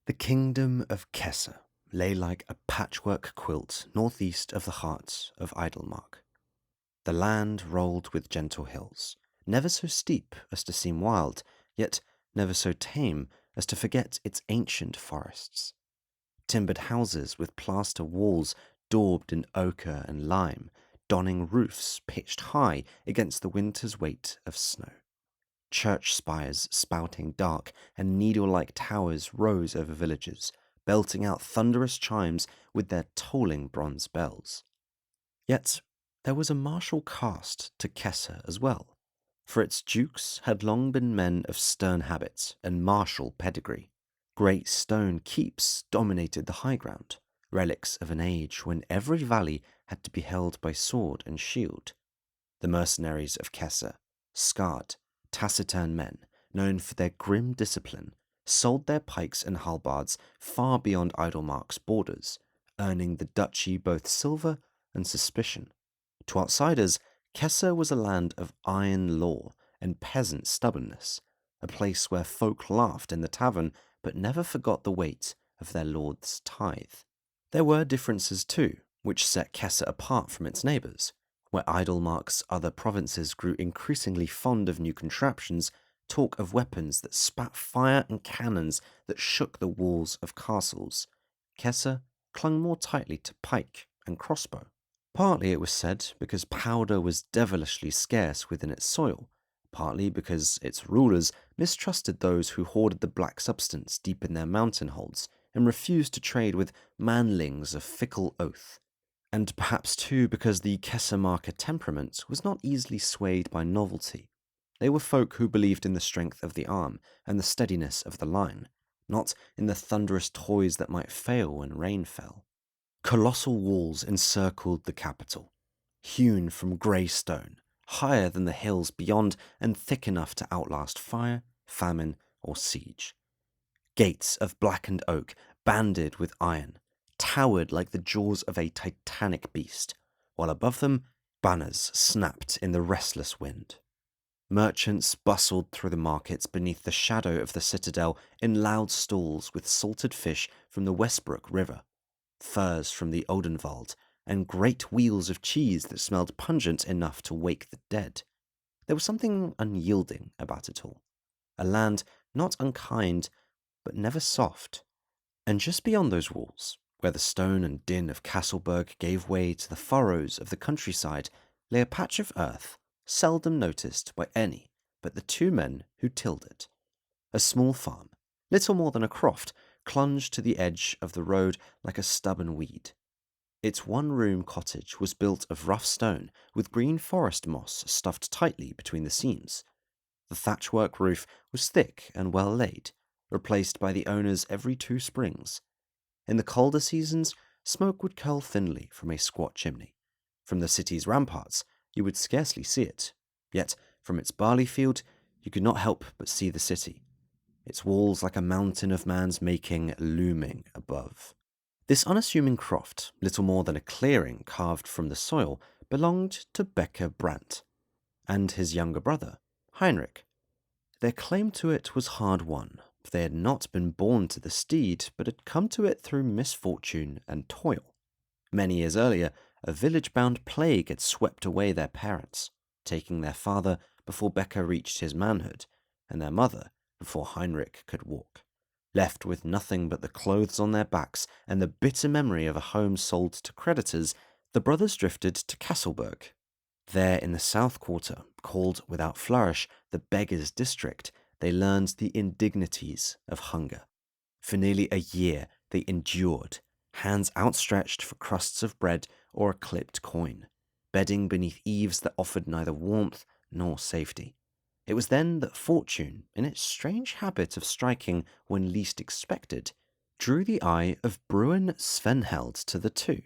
The kingdom of Kessa lay like a patchwork quilt northeast of the heart of Idlemark. The land rolled with gentle hills, never so steep as to seem wild, yet never so tame as to forget its ancient forests. Timbered houses with plaster walls daubed in ochre and lime, donning roofs pitched high against the winter's weight of snow. Church spires spouting dark and needle-like towers rose over villages, belting out thunderous chimes with their tolling bronze bells. Yet there was a martial caste to Kessa as well, for its dukes had long been men of stern habits and martial pedigree. Great stone keeps dominated the high ground, relics of an age when every valley had to be held by sword and shield. The mercenaries of Kessa, scarred, taciturn men, known for their grim discipline, sold their pikes and halbards far beyond Idlemark's borders, earning the duchy both silver and suspicion. To outsiders, Kessa was a land of iron law and peasant stubbornness, a place where folk laughed in the tavern but never forgot the weight of their lord's tithe. There were differences too, which set Kessa apart from its neighbours. Where Idlemark's other provinces grew increasingly fond of new contraptions, talk of weapons that spat fire and cannons that shook the walls of castles, Kessa clung more tightly to pike and crossbow. Partly, it was said, because powder was devilishly scarce within its soil, partly because its rulers mistrusted those who hoarded the black substance deep in their mountain holds and refused to trade with manlings of fickle oath, and perhaps too because the Kessa temperament was not easily swayed by novelty. They were folk who believed in the strength of the arm and the steadiness of the line, not in the thunderous toys that might fail when rain fell. Colossal walls encircled the capital, hewn from grey stone, higher than the hills beyond and thick enough to outlast fire, famine, or siege. Gates of blackened oak, banded with iron, towered like the jaws of a titanic beast, while above them banners snapped in the restless wind. Merchants bustled through the markets beneath the shadow of the citadel in loud stalls with salted fish from the Westbrook River, furs from the Odenwald, and great wheels of cheese that smelled pungent enough to wake the dead. There was something unyielding about it all, a land not unkind, but never soft. And just beyond those walls, where the stone and din of Castleburg gave way to the furrows of the countryside, lay a patch of earth seldom noticed by any but the two men who tilled it. A small farm, little more than a croft, clung to the edge of the road like a stubborn weed. Its one-room cottage was built of rough stone with green forest moss stuffed tightly between the seams. The thatchwork roof was thick and well laid, replaced by the owners every 2 springs. In the colder seasons, smoke would curl thinly from a squat chimney. From the city's ramparts, you would scarcely see it, yet from its barley field, you could not help but see the city, its walls like a mountain of man's making looming above. This unassuming croft, little more than a clearing carved from the soil, belonged to Becker Brandt and his younger brother, Heinrich. Their claim to it was hard won, for they had not been born to the steed, but had come to it through misfortune and toil. Many years earlier, a village-bound plague had swept away their parents, taking their father before Becker reached his manhood, and their mother before Heinrich could walk. Left with nothing but the clothes on their backs and the bitter memory of a home sold to creditors, the brothers drifted to Castleburg. There in the south quarter, called without flourish the Beggars' District, they learned the indignities of hunger. For nearly a year they endured, hands outstretched for crusts of bread or a clipped coin, bedding beneath eaves that offered neither warmth nor safety. It was then that fortune, in its strange habit of striking when least expected, drew the eye of Bruin Svenheld to the two.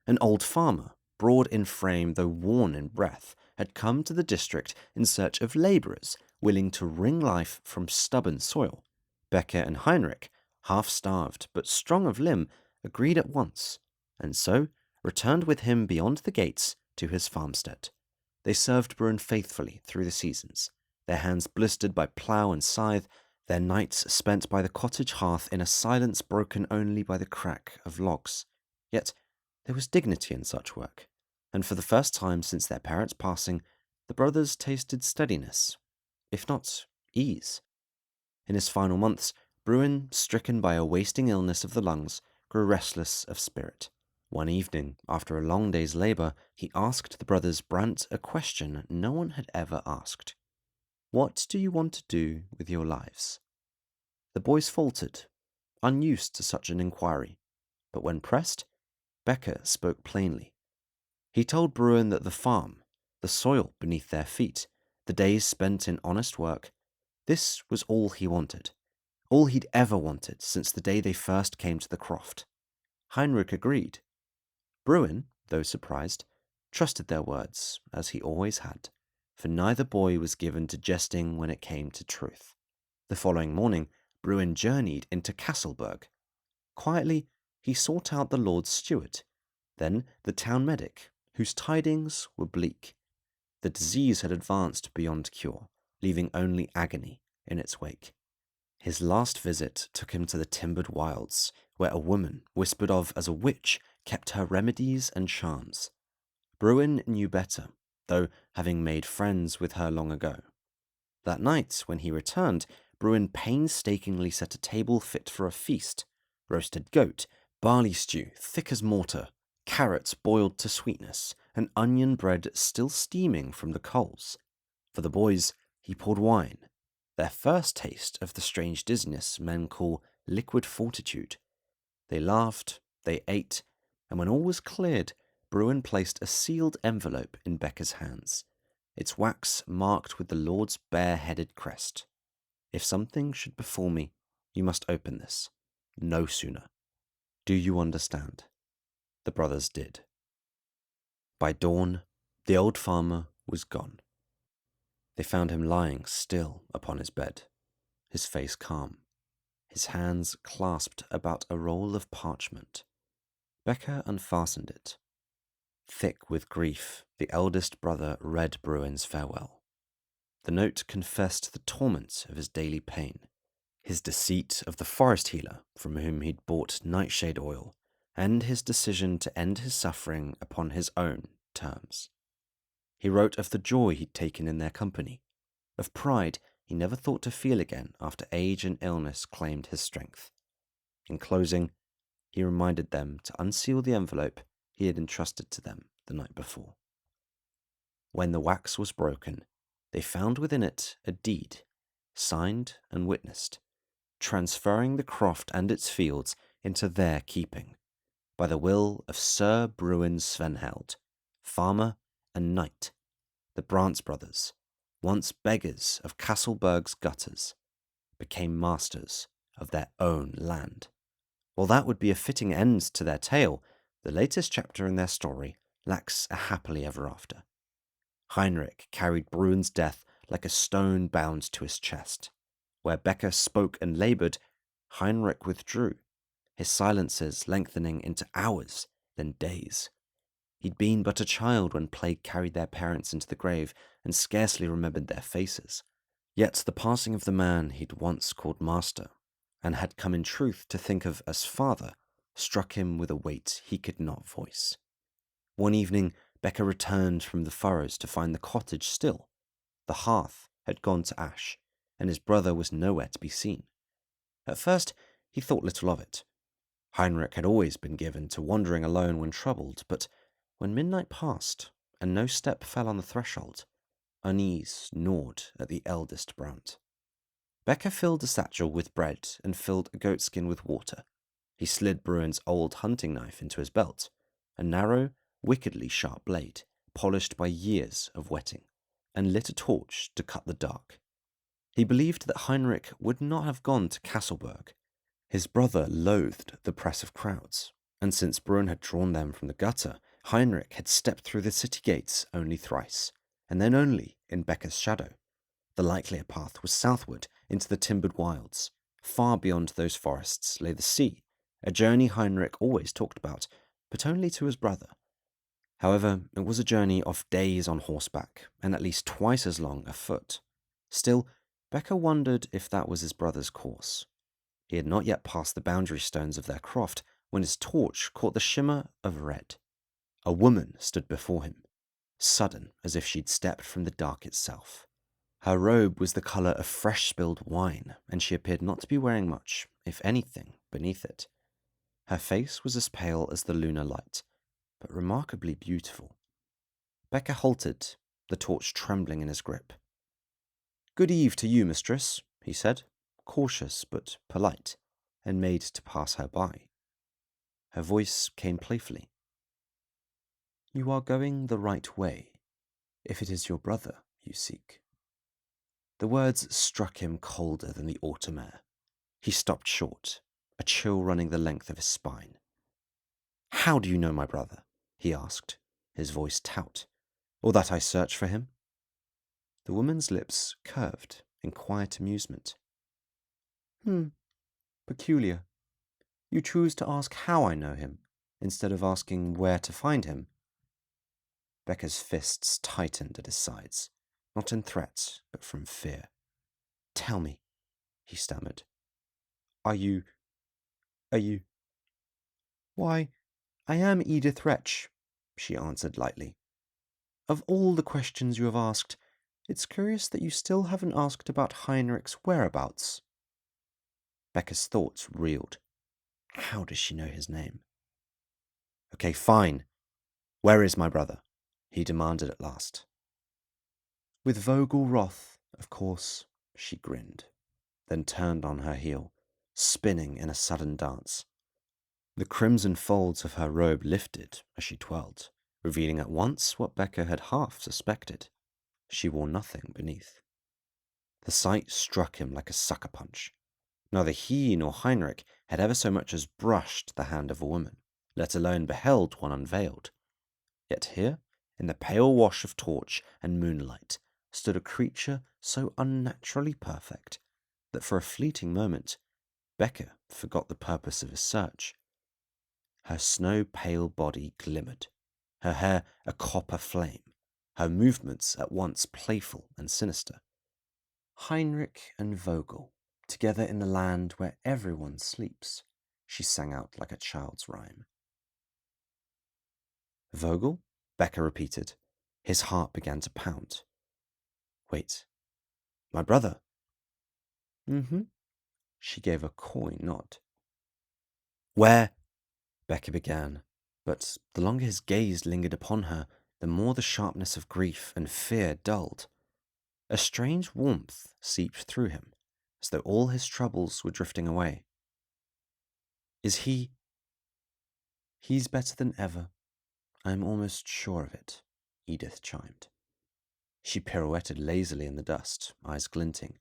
An old farmer, broad in frame though worn in breath, had come to the district in search of labourers willing to wring life from stubborn soil. Becker and Heinrich, half-starved but strong of limb, agreed at once, and so returned with him beyond the gates to his farmstead. They served Bruin faithfully through the seasons, their hands blistered by plough and scythe, their nights spent by the cottage hearth in a silence broken only by the crack of logs. Yet there was dignity in such work, and for the first time since their parents' passing, the brothers tasted steadiness, if not ease. In his final months, Bruin, stricken by a wasting illness of the lungs, grew restless of spirit. One evening, after a long day's labor, he asked the brothers Brandt a question no one had ever asked. "What do you want to do with your lives?" The boys faltered, unused to such an inquiry, but when pressed, Becker spoke plainly. He told Bruin that the farm, the soil beneath their feet, the days spent in honest work, this was all he wanted, all he'd ever wanted since the day they first came to the croft. Heinrich agreed. Bruin, though surprised, trusted their words, as he always had, for neither boy was given to jesting when it came to truth. The following morning, Bruin journeyed into Castleburg. Quietly, he sought out the Lord's steward, then the town medic, whose tidings were bleak. The disease had advanced beyond cure, leaving only agony in its wake. His last visit took him to the timbered wilds, where a woman, whispered of as a witch, kept her remedies and charms. Bruin knew better, though having made friends with her long ago. That night, when he returned, Bruin painstakingly set a table fit for a feast: roasted goat, barley stew thick as mortar, carrots boiled to sweetness, and onion bread still steaming from the coals. For the boys, he poured wine, their first taste of the strange dizziness men call liquid fortitude. They laughed, they ate, and when all was cleared, Bruin placed a sealed envelope in Becker's hands, its wax marked with the Lord's bare-headed crest. "If something should befall me, you must open this. No sooner. Do you understand?" The brothers did. By dawn, the old farmer was gone. They found him lying still upon his bed, his face calm, his hands clasped about a roll of parchment. Becker unfastened it. Thick with grief, the eldest brother read Bruin's farewell. The note confessed the torment of his daily pain, his deceit of the forest healer from whom he'd bought nightshade oil, and his decision to end his suffering upon his own terms. He wrote of the joy he'd taken in their company, of pride he never thought to feel again after age and illness claimed his strength. In closing, he reminded them to unseal the envelope he had entrusted to them the night before. When the wax was broken, they found within it a deed, signed and witnessed, transferring the croft and its fields into their keeping, by the will of Sir Bruin Svenheld, farmer and knight. The Brandt brothers, once beggars of Castleburg's gutters, became masters of their own land. While that would be a fitting end to their tale, the latest chapter in their story lacks a happily ever after. Heinrich carried Bruin's death like a stone bound to his chest. Where Becker spoke and laboured, Heinrich withdrew, his silences lengthening into hours, then days. He'd been but a child when plague carried their parents into the grave and scarcely remembered their faces. Yet the passing of the man he'd once called master, and had come in truth to think of as father, struck him with a weight he could not voice. One evening, Becker returned from the furrows to find the cottage still. The hearth had gone to ash, and his brother was nowhere to be seen. At first, he thought little of it. Heinrich had always been given to wandering alone when troubled, but when midnight passed and no step fell on the threshold, unease gnawed at the eldest Brandt. Becker filled a satchel with bread and filled a goatskin with water. He slid Bruin's old hunting knife into his belt, a narrow, wickedly sharp blade, polished by years of wetting, and lit a torch to cut the dark. He believed that Heinrich would not have gone to Castleburg. His brother loathed the press of crowds, and since Bruin had drawn them from the gutter, Heinrich had stepped through the city gates only thrice, and then only in Becker's shadow. The likelier path was southward into the timbered wilds. Far beyond those forests lay the sea, a journey Heinrich always talked about, but only to his brother. However, it was a journey of days on horseback, and at least twice as long afoot. Still, Becker wondered if that was his brother's course. He had not yet passed the boundary stones of their croft when his torch caught the shimmer of red. A woman stood before him, sudden as if she'd stepped from the dark itself. Her robe was the colour of fresh spilled wine, and she appeared not to be wearing much, if anything, beneath it. Her face was as pale as the lunar light, but remarkably beautiful. Becker halted, the torch trembling in his grip. "Good eve to you, mistress," he said, cautious but polite, and made to pass her by. Her voice came playfully. "You are going the right way, if it is your brother you seek." The words struck him colder than the autumn air. He stopped short, a chill running the length of his spine. "How do you know my brother?" he asked, his voice taut. "Or that I search for him?" The woman's lips curved in quiet amusement. Peculiar. You choose to ask how I know him, instead of asking where to find him." Becker's fists tightened at his sides, not in threat, but from fear. "Tell me," he stammered. Are you... Why, I am Edith Wretch," she answered lightly. "Of all the questions you have asked, it's curious that you still haven't asked about Heinrich's whereabouts." Becker's thoughts reeled. How does she know his name? "Okay, fine. Where is my brother?" he demanded at last. "With Vogel Roth, of course," she grinned, then turned on her heel, spinning in a sudden dance. The crimson folds of her robe lifted as she twirled, revealing at once what Becker had half suspected. She wore nothing beneath. The sight struck him like a sucker punch. Neither he nor Heinrich had ever so much as brushed the hand of a woman, let alone beheld one unveiled. Yet here, in the pale wash of torch and moonlight, stood a creature so unnaturally perfect that for a fleeting moment Becker forgot the purpose of his search. Her snow-pale body glimmered, her hair a copper flame, her movements at once playful and sinister. "Heinrich and Vogel, together in the land where everyone sleeps," she sang out like a child's rhyme. "Vogel?" Becker repeated. His heart began to pound. "Wait, my brother?" "Mm-hmm." She gave a coy nod. "Where?" Becker began, but the longer his gaze lingered upon her, the more the sharpness of grief and fear dulled. A strange warmth seeped through him, as though all his troubles were drifting away. "Is he?" "He's better than ever. I'm almost sure of it," Edith chimed. She pirouetted lazily in the dust, eyes glinting.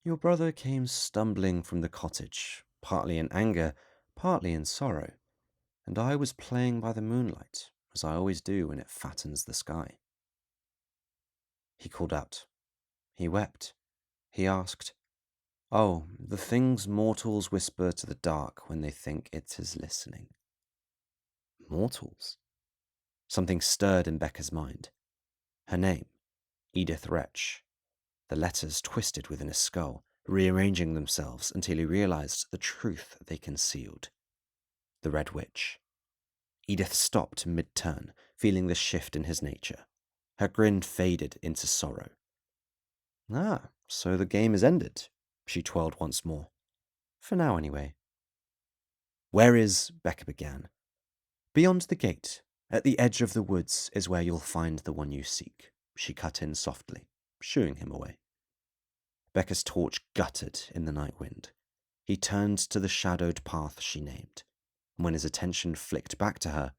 "Your brother came stumbling from the cottage, partly in anger, partly in sorrow, and I was playing by the moonlight, as I always do when it fattens the sky." He called out. He wept. He asked, "Oh, the things mortals whisper to the dark when they think it is listening." Mortals? Something stirred in Becker's mind. Her name, Edith Wretch. The letters twisted within his skull, rearranging themselves until he realized the truth they concealed. The Red Witch. Edith stopped mid-turn, feeling the shift in his nature. Her grin faded into sorrow. "Ah, so the game is ended," she twirled once more. "For now, anyway." "Where is—" Becker began. "Beyond the gate, at the edge of the woods, is where you'll find the one you seek," she cut in softly, shooing him away. Becker's torch guttered in the night wind. He turned to the shadowed path she named, and when his attention flicked back to her,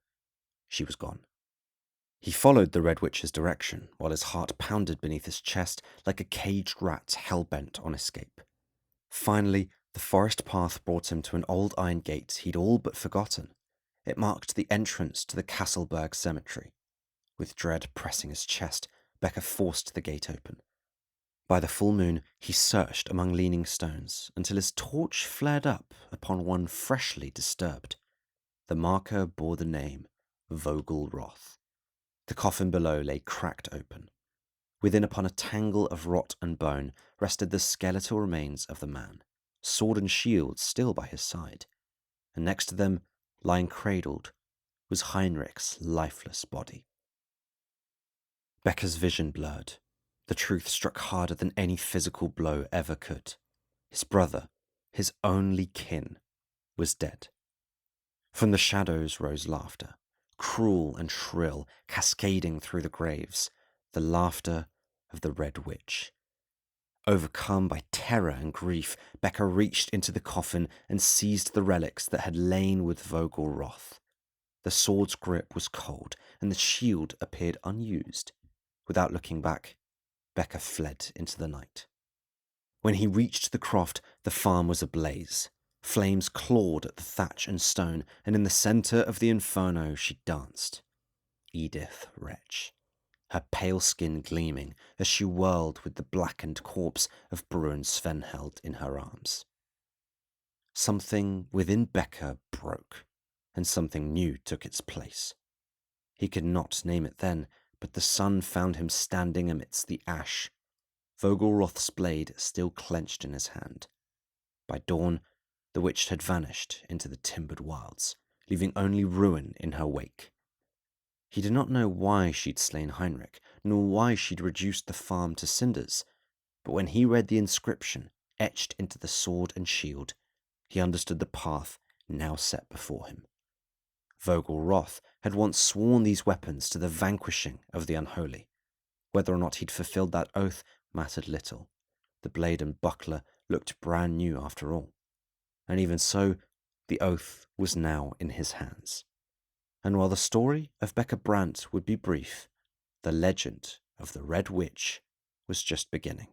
she was gone. He followed the Red Witch's direction, while his heart pounded beneath his chest like a caged rat hell-bent on escape. Finally, the forest path brought him to an old iron gate he'd all but forgotten. It marked the entrance to the Castleberg Cemetery. With dread pressing his chest, Becker forced the gate open. By the full moon, he searched among leaning stones until his torch flared up upon one freshly disturbed. The marker bore the name Vogel Roth. The coffin below lay cracked open. Within upon a tangle of rot and bone rested the skeletal remains of the man, sword and shield still by his side, and next to them, lying cradled, was Heinrich's lifeless body. Becker's vision blurred. The truth struck harder than any physical blow ever could. His brother, his only kin, was dead. From the shadows rose laughter, cruel and shrill, cascading through the graves, the laughter of the Red Witch. Overcome by terror and grief, Becker reached into the coffin and seized the relics that had lain with Vogel Roth. The sword's grip was cold, and the shield appeared unused. Without looking back, Becker fled into the night. When he reached the croft, the farm was ablaze. Flames clawed at the thatch and stone, and in the centre of the inferno she danced. Edith Wretch, her pale skin gleaming as she whirled with the blackened corpse of Bruin Svenheld in her arms. Something within Becker broke, and something new took its place. He could not name it then, but the sun found him standing amidst the ash, Vogelroth's blade still clenched in his hand. By dawn, the witch had vanished into the timbered wilds, leaving only ruin in her wake. He did not know why she'd slain Heinrich, nor why she'd reduced the farm to cinders, but when he read the inscription etched into the sword and shield, he understood the path now set before him. Vogelroth had once sworn these weapons to the vanquishing of the unholy. Whether or not he'd fulfilled that oath mattered little. The blade and buckler looked brand new after all. And even so, the oath was now in his hands. And while the story of Becker Brandt would be brief, the legend of the Red Witch was just beginning.